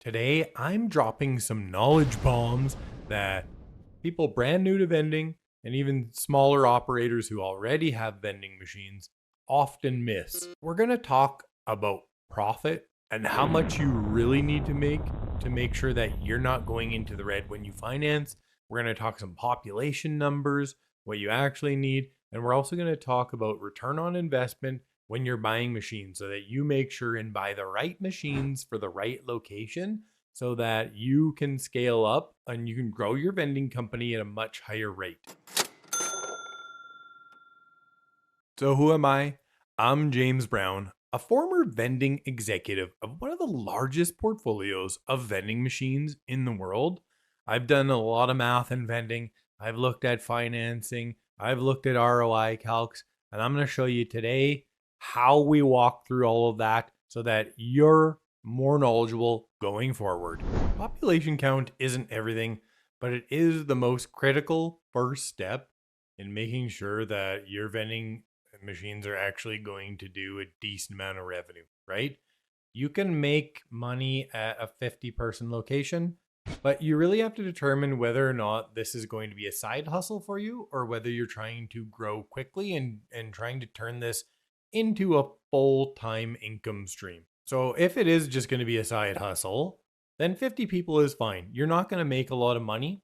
Today, I'm dropping some knowledge bombs that people brand new to vending and even smaller operators who already have vending machines often miss. We're going to talk about profit and how much you really need to make sure that you're not going into the red when you finance. We're going to talk some population numbers, what you actually need, and we're also going to talk about return on investment when you're buying machines so that you make sure and buy the right machines for the right location so that you can scale up and you can grow your vending company at a much higher rate. So, who am I? I'm James Brown, a former vending executive of one of the largest portfolios of vending machines in the world. I've done a lot of math in vending. I've looked at financing. I've looked at ROI calcs. And I'm going to show you today how we walk through all of that so that you're more knowledgeable going forward. Population count isn't everything, but it is the most critical first step in making sure that your vending machines are actually going to do a decent amount of revenue, right? You can make money at a 50-person location, but you really have to determine whether or not this is going to be a side hustle for you or whether you're trying to grow quickly and trying to turn this into a full-time income stream. So if it is just going to be a side hustle, then 50 people is fine. You're not going to make a lot of money.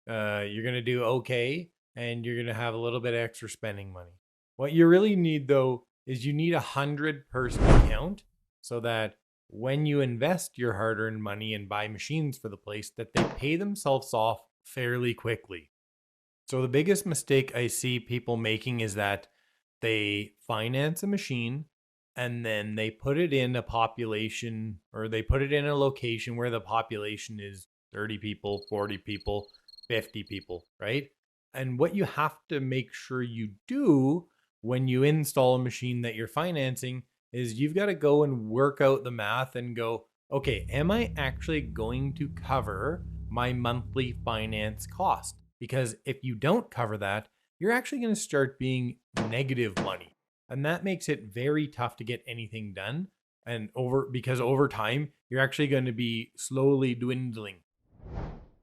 You're going to do okay, and you're going to have a little bit extra spending money. What you really need, though, is you need 100-person account so that when you invest your hard-earned money and buy machines for the place, that they pay themselves off fairly quickly. So the biggest mistake I see people making is that they finance a machine and then they put it in a population, or they put it in a location where the population is 30 people, 40 people, 50 people, right? And what you have to make sure you do when you install a machine that you're financing is you've got to go and work out the math and go, okay, am I actually going to cover my monthly finance cost? Because if you don't cover that, you're actually going to start being negative money. And that makes it very tough to get anything done. Because over time, you're actually going to be slowly dwindling.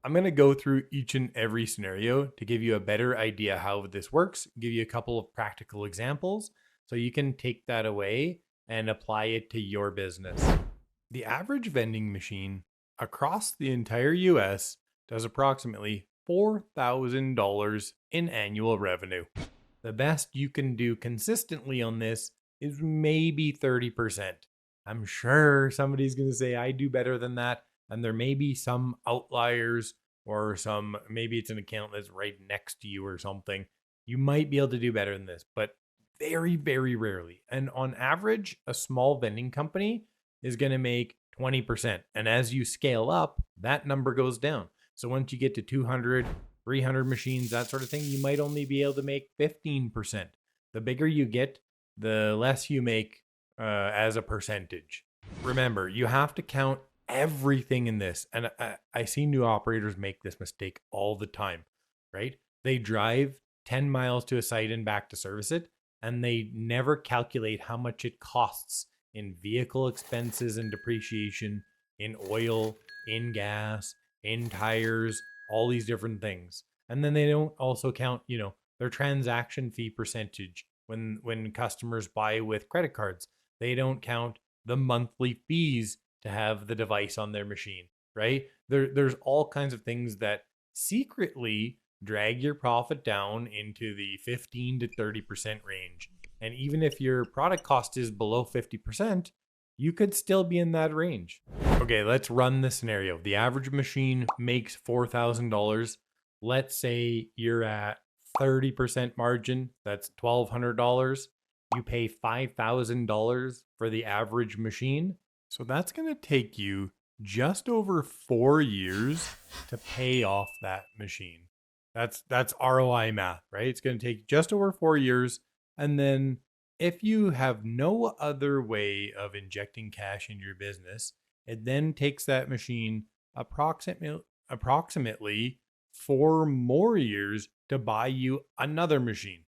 I'm going to go through each and every scenario to give you a better idea how this works, give you a couple of practical examples so you can take that away and apply it to your business. The average vending machine across the entire US does approximately $4,000 in annual revenue. The best you can do consistently on this is maybe 30%. I'm sure somebody's going to say, I do better than that. And there may be some outliers or maybe it's an account that's right next to you or something. You might be able to do better than this, but very, very rarely. And on average, a small vending company is going to make 20%. And as you scale up, that number goes down. So once you get to 200, 300 machines, that sort of thing, you might only be able to make 15%. The bigger you get, the less you make as a percentage. Remember, you have to count everything in this. And I see new operators make this mistake all the time, right? They drive 10 miles to a site and back to service it, and they never calculate how much it costs in vehicle expenses and depreciation, in oil, in gas, in tires, all these different things. And then they don't also count, their transaction fee percentage when customers buy with credit cards. They don't count the monthly fees to have the device on their machine, right? There's all kinds of things that secretly drag your profit down into the 15 to 30% range. And even if your product cost is below 50%, you could still be in that range. Okay, let's run the scenario. The average machine makes $4,000. Let's say you're at 30% margin. That's $1,200. You pay $5,000 for the average machine. So that's going to take you just over 4 years to pay off that machine. That's ROI math, right? It's going to take just over 4 years. And then if you have no other way of injecting cash in your business, it then takes that machine approximately 4 more years to buy you another machine.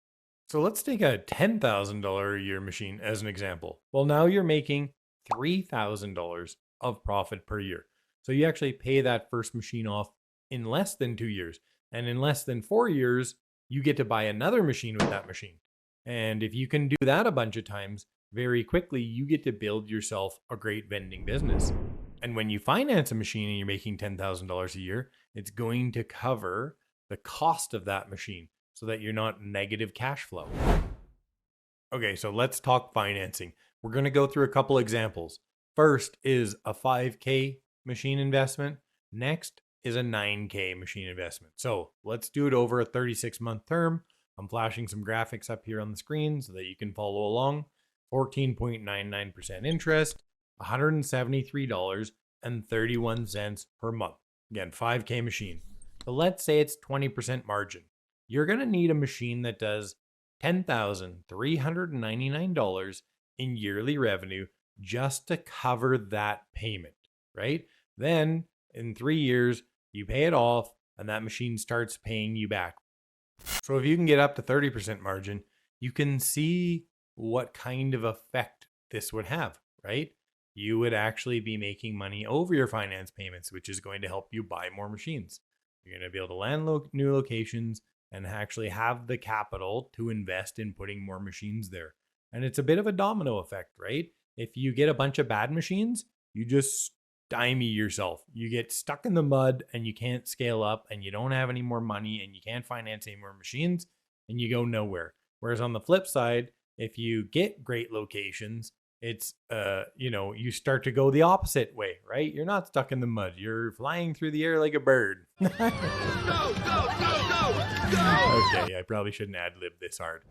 So let's take a $10,000 a year machine as an example. Well, now you're making $3,000 of profit per year. So you actually pay that first machine off in less than 2 years. And in less than 4 years, you get to buy another machine with that machine. And if you can do that a bunch of times, very quickly, you get to build yourself a great vending business. And when you finance a machine and you're making $10,000 a year, it's going to cover the cost of that machine so that you're not negative cash flow. Okay, so let's talk financing. We're going to go through a couple examples. First is a 5K machine investment. Next is a 9K machine investment. So let's do it over a 36-month term. I'm flashing some graphics up here on the screen so that you can follow along. 14.99% interest, $173.31 per month. Again, 5K machine. So let's say it's 20% margin. You're going to need a machine that does $10,399 in yearly revenue just to cover that payment, right? Then in 3 years, you pay it off and that machine starts paying you back. So if you can get up to 30% margin, you can see what kind of effect this would have, right? You would actually be making money over your finance payments, which is going to help you buy more machines. You're going to be able to land new locations and actually have the capital to invest in putting more machines there. And it's a bit of a domino effect, right? If you get a bunch of bad machines, you just stymie yourself. You get stuck in the mud and you can't scale up and you don't have any more money and you can't finance any more machines and you go nowhere. Whereas on the flip side, if you get great locations, it's, you start to go the opposite way, right? You're not stuck in the mud. You're flying through the air like a bird. Go, go, go, go, go! Okay, I probably shouldn't ad-lib this hard.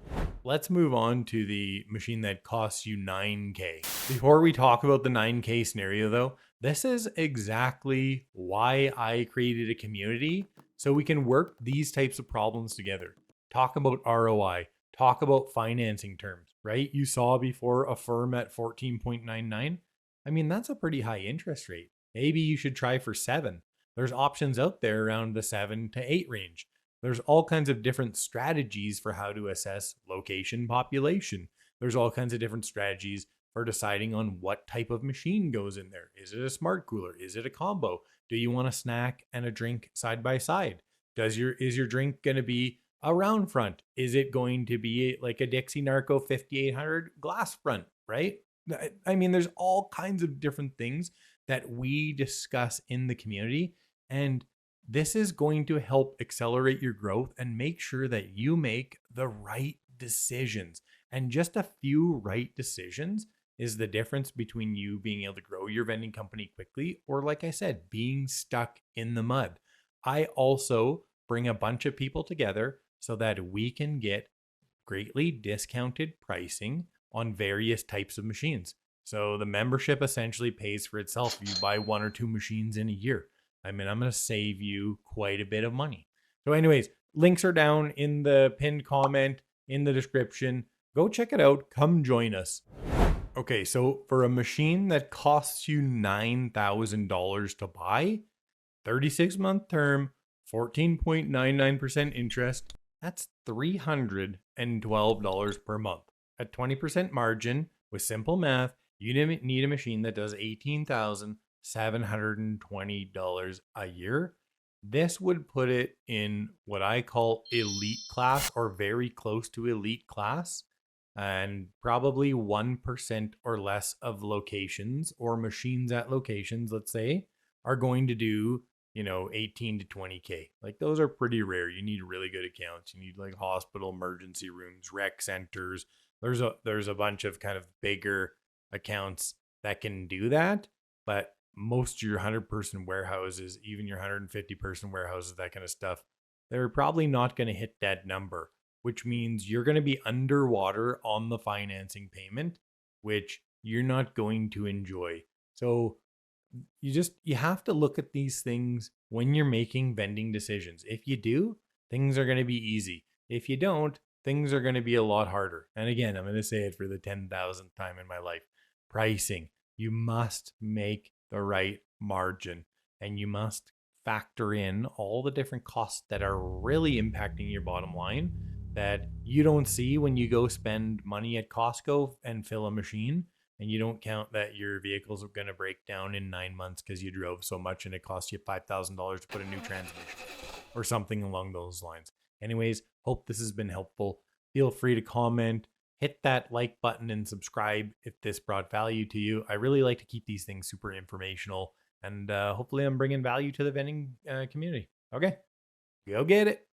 Let's move on to the machine that costs you 9K. Before we talk about the 9K scenario though, this is exactly why I created a community so we can work these types of problems together. Talk about ROI, talk about financing terms, right? You saw before a firm at 14.99. I mean, that's a pretty high interest rate. Maybe you should try for 7. There's options out there around the 7 to 8 range. There's all kinds of different strategies for how to assess location population. There's all kinds of different strategies for deciding on what type of machine goes in there. Is it a smart cooler? Is it a combo? Do you want a snack and a drink side by side? Is your drink going to be a round front? Is it going to be like a Dixie Narco 5800 glass front, right? I mean, there's all kinds of different things that we discuss in the community, and this is going to help accelerate your growth and make sure that you make the right decisions. And just a few right decisions is the difference between you being able to grow your vending company quickly or, like I said, being stuck in the mud. I also bring a bunch of people together so that we can get greatly discounted pricing on various types of machines. So the membership essentially pays for itself if you buy 1 or 2 machines in a year. I mean, I'm going to save you quite a bit of money. So anyways, links are down in the pinned comment in the description. Go check it out. Come join us. Okay, so for a machine that costs you $9,000 to buy, 36-month term, 14.99% interest, that's $312 per month. At 20% margin, with simple math, you need a machine that does $18,720 a year. This would put it in what I call elite class or very close to elite class. And probably 1% or less of locations or machines at locations, let's say, are going to do, 18 to 20K. Like those are pretty rare. You need really good accounts. You need like hospital emergency rooms, rec centers. There's a bunch of kind of bigger accounts that can do that, but most of your 100-person warehouses, even your 150-person warehouses, that kind of stuff, they're probably not going to hit that number, which means you're going to be underwater on the financing payment, which you're not going to enjoy. So you have to look at these things when you're making vending decisions. If you do, things are going to be easy. If you don't, things are going to be a lot harder. And again, I'm going to say it for the 10,000th time in my life. Pricing. You must make the right margin, and you must factor in all the different costs that are really impacting your bottom line that you don't see when you go spend money at Costco and fill a machine and you don't count that your vehicles are going to break down in 9 months because you drove so much and it cost you $5,000 to put a new transmission or something along those lines. Anyways, hope this has been helpful. Feel free to comment, hit that like button, and subscribe if this brought value to you. I really like to keep these things super informational, and hopefully I'm bringing value to the vending community. Okay, go get it.